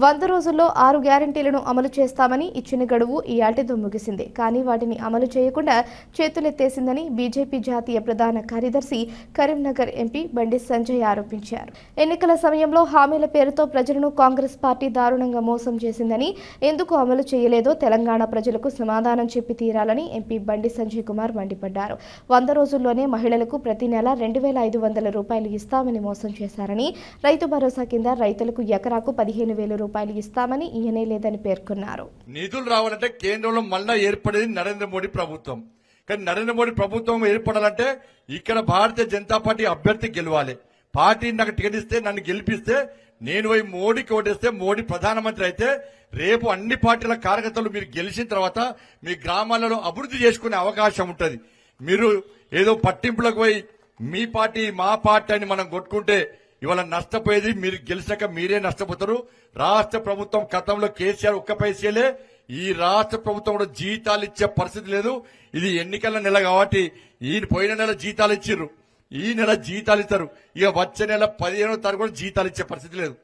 100 రోజుల్లో 6 గ్యారంటీలను అమలు చేస్తామని ఇచ్చిన గడువు ఇయాల్టితో ముగిసింది. కానీ వాటిని అమలు చేయకుండా చేతులెత్తేసిందని బీజేపీ జాతీయ ప్రధాన కార్యదర్శి కరీంనగర్ ఎంపీ బండి సంజయ్ ఆరోపించారు. ఎన్నికల సమయంలో హామీల పేరుతో ప్రజలను కాంగ్రెస్ పార్టీ దారుణంగా మోసం చేసిందని, ఎందుకు అమలు చేయలేదో తెలంగాణ ప్రజలకు సమాధానం చెప్పి తీరాలని ఎంపీ బండి సంజయ్ కుమార్ మండిపడ్డారు. 100 రోజుల్లోనే మహిళలకు ప్రతి నెల 2,500 రూపాయలు ఇస్తామని మోసం చేశారని, రైతు భరోసా కింద రైతులకు ఎకరాకు 15,000 రూపాయలు ఇస్తామని ఈయనే లేదని పేర్కొన్నారు. నిధులు రావాలంటే కేంద్రంలో మళ్ళా ఏర్పడేది నరేంద్ర మోడీ ప్రభుత్వం. కానీ నరేంద్ర మోడీ ప్రభుత్వం ఏర్పడాలంటే ఇక్కడ భారతీయ జనతా పార్టీ అభ్యర్థి గెలవాలి. పార్టీ నాకు టికెట్ ఇస్తే, నన్ను గెలిపిస్తే, నేను పోయి మోడీకి ఓటేస్తే మోడీ ప్రధానమంత్రి అయితే రేపు అన్ని పార్టీల కార్యకర్తలు మీరు గెలిచిన తర్వాత మీ గ్రామాలలో అభివృద్ధి చేసుకునే అవకాశం ఉంటుంది. మీరు ఏదో పట్టింపులకు పోయి మీ పార్టీ మా పార్టీ అని మనం కొట్టుకుంటే ఇవాళ నష్టపోయేది మీరు. గెలిచాక మీరే నష్టపోతారు. రాష్ట్ర ప్రభుత్వం గతంలో కేసీఆర్ ఒక్క పైసలే, ఈ రాష్ట్ర ప్రభుత్వం కూడా జీతాలు ఇచ్చే పరిస్థితి లేదు. ఇది ఎన్నికల నెల కాబట్టి ఈయన పోయిన నెల జీతాలు ఇచ్చిర్రు, ఈ నెల జీతాలు ఇస్తారు. ఇక వచ్చే నెల 15వ తారీఖు కూడా జీతాలు ఇచ్చే పరిస్థితి లేదు.